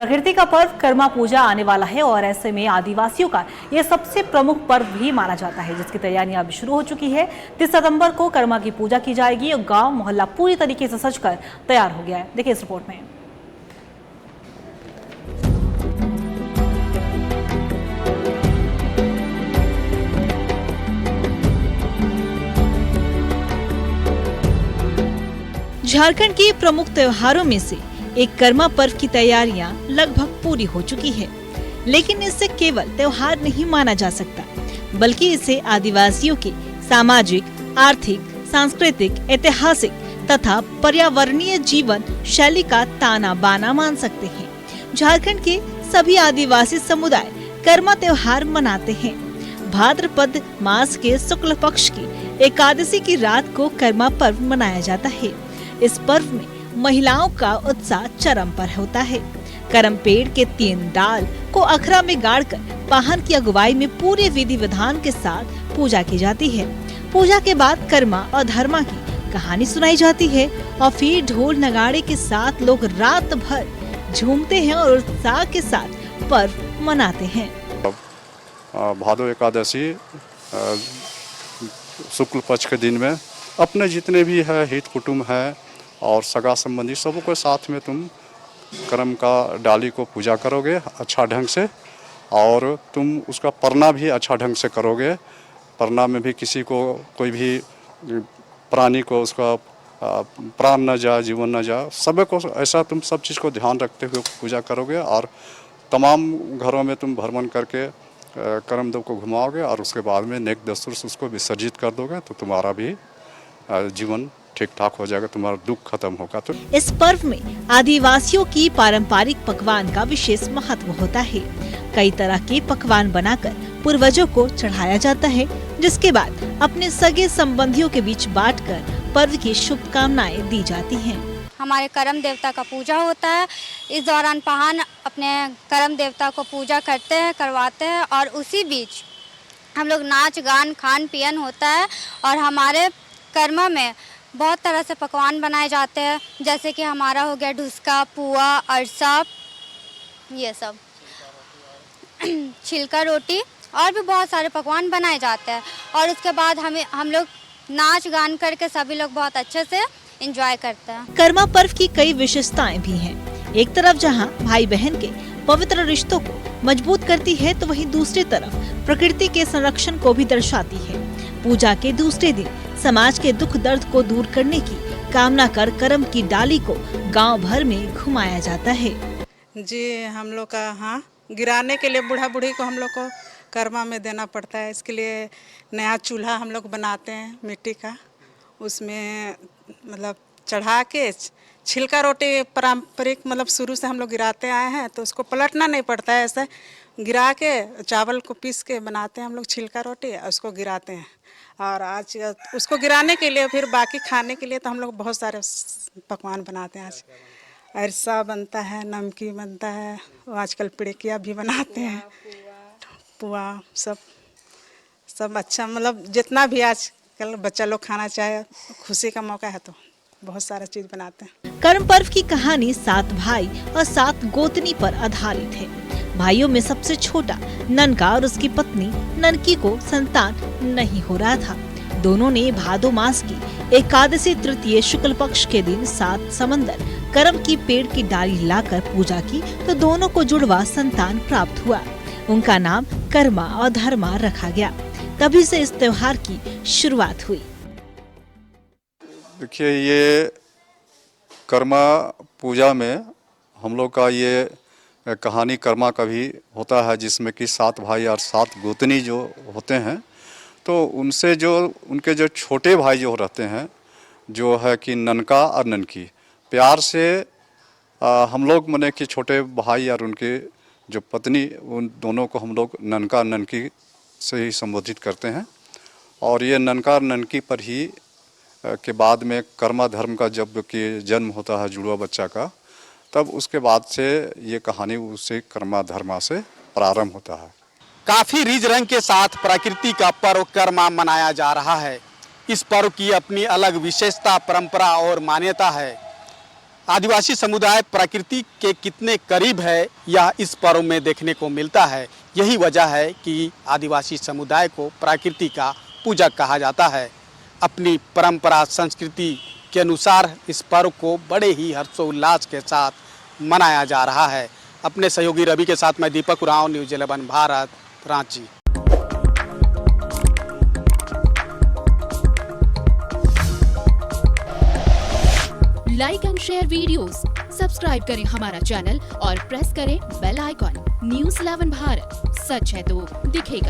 प्रकृति का पर्व कर्मा पूजा आने वाला है और ऐसे में आदिवासियों का यह सबसे प्रमुख पर्व भी माना जाता है, जिसकी तैयारियां अभी शुरू हो चुकी है। 30 सितंबर को कर्मा की पूजा की जाएगी और गांव मोहल्ला पूरी तरीके से सजकर तैयार हो गया है। देखिए इस रिपोर्ट में। झारखंड के प्रमुख त्योहारों में से एक कर्मा पर्व की तैयारियां लगभग पूरी हो चुकी है, लेकिन इसे केवल त्योहार नहीं माना जा सकता, बल्कि इसे आदिवासियों के सामाजिक, आर्थिक, सांस्कृतिक, ऐतिहासिक तथा पर्यावरणीय जीवन शैली का ताना बाना मान सकते हैं। झारखंड के सभी आदिवासी समुदाय कर्मा त्योहार मनाते हैं। भाद्रपद मास के शुक्ल पक्ष की एकादशी की रात को कर्मा पर्व मनाया जाता है। इस पर्व में महिलाओं का उत्साह चरम पर होता है। करम पेड़ के 3 डाल को अखरा में गाड़कर वाहन की अगुवाई में पूरे विधि विधान के साथ पूजा की जाती है। पूजा के बाद कर्मा और धर्मा की कहानी सुनाई जाती है और फिर ढोल नगाड़े के साथ लोग रात भर झूमते हैं और उत्साह के साथ पर्व मनाते हैं। भादो एकादशी शुक्ल पक्ष के दिन में अपने जितने भी है हित कुटुंब है और सगा संबंधी सबको साथ में तुम कर्म का डाली को पूजा करोगे अच्छा ढंग से, और तुम उसका परना भी अच्छा ढंग से करोगे। परना में भी किसी को कोई भी प्राणी को उसका प्राण न जाए, जीवन न जाए, सब को ऐसा तुम सब चीज़ को ध्यान रखते हुए पूजा करोगे और तमाम घरों में तुम भ्रमण करके कर्म देव को घुमाओगे और उसके बाद में नेक दस्तूर से उसको विसर्जित कर दोगे, तो तुम्हारा भी जीवन ठीक ठाक हो जाएगा, तुम्हारा दुख खत्म होगा। तो इस पर्व में आदिवासियों की पारंपरिक पकवान का विशेष महत्व होता है। कई तरह के पकवान बनाकर पूर्वजों को चढ़ाया जाता है, जिसके बाद अपने सगे संबंधियों के बीच बांटकर पर्व की शुभकामनाएं दी जाती हैं। हमारे करम देवता का पूजा होता है। इस दौरान पहान अपने करम देवता को पूजा करते हैं, करवाते हैं, और उसी बीच हम लोग नाच गान खान पियन होता है। और हमारे कर्मा में बहुत तरह से पकवान बनाए जाते हैं, जैसे कि हमारा हो गया ढुसका, पुआ, अरसा, ये सब छिलका रोटी, और भी बहुत सारे पकवान बनाए जाते हैं। और उसके बाद हम लोग नाच गान करके सभी लोग बहुत अच्छे से एंजॉय करते हैं। कर्मा पर्व की कई विशेषताएं भी हैं। एक तरफ जहां भाई बहन के पवित्र रिश्तों को मजबूत करती है, तो वहीं दूसरी तरफ प्रकृति के संरक्षण को भी दर्शाती है। पूजा के दूसरे दिन समाज के दुख दर्द को दूर करने की कामना कर कर्म की डाली को गांव भर में घुमाया जाता है। जी, हम लोग का गिराने के लिए बूढ़ा बूढ़ी को हम लोग को कर्मा में देना पड़ता है। इसके लिए नया चूल्हा हम लोग बनाते हैं मिट्टी का, उसमें मतलब चढ़ा के छिलका रोटी पारंपरिक मतलब शुरू से हम लोग गिराते आए हैं, तो उसको पलटना नहीं पड़ता है। ऐसे गिरा के चावल को पीस के बनाते हैं हम लोग छिलका रोटी, उसको गिराते हैं। और आज उसको गिराने के लिए फिर बाकी खाने के लिए तो हम लोग बहुत सारे पकवान बनाते हैं। आज अरसा बनता है, नमकीन बनता है, आजकल पिड़किया भी बनाते हैं, पुआ, सब अच्छा मतलब जितना भी आजकल बच्चा लोग खाना चाहे, खुशी का मौका है तो बहुत सारा चीज बनाते हैं। कर्म पर्व की कहानी 7 भाई और 7 गोतनी पर आधारित है। भाइयों में सबसे छोटा ननका और उसकी पत्नी ननकी को संतान नहीं हो रहा था। दोनों ने भादो मास की एकादशी तृतीय शुक्ल पक्ष के दिन 7 समंदर करम की पेड़ की डाली लाकर पूजा की, तो दोनों को जुड़वा संतान प्राप्त हुआ। उनका नाम कर्मा और धर्मा रखा गया। तभी से इस त्योहार की शुरुआत हुई। देखिए, ये कर्मा पूजा में हम लोग का ये कहानी कर्मा का भी होता है, जिसमें कि 7 भाई और 7 गोतनी जो होते हैं, तो उनसे जो उनके जो छोटे भाई जो रहते हैं, जो है कि ननका और ननकी, प्यार से हम लोग माने कि छोटे भाई और उनके जो पत्नी, उन दोनों को हम लोग ननका और ननकी से ही संबोधित करते हैं। और ये ननका और ननकी पर ही के बाद में कर्मा धर्म का जब कि जन्म होता है जुड़वा बच्चा का, तब उसके बाद से ये कहानी उसे कर्मा धर्मा से प्रारंभ होता है। काफ़ी रीझ रंग के साथ प्रकृति का पर्व कर्मा मनाया जा रहा है। इस पर्व की अपनी अलग विशेषता, परंपरा और मान्यता है। आदिवासी समुदाय प्रकृति के कितने करीब है यह इस पर्व में देखने को मिलता है। यही वजह है कि आदिवासी समुदाय को प्रकृति का पूजक कहा जाता है। अपनी परंपरा संस्कृति के अनुसार इस पर्व को बड़े ही हर्षोल्लास के साथ मनाया जा रहा है। अपने सहयोगी रवि के साथ मैं Deepak Oraon, news 11 Bharat, Ranchi. Like and share videos, subscribe करें हमारा चैनल और प्रेस करें बेल आइकॉन। न्यूज़ 11 भारत, सच है तो दिखेगा।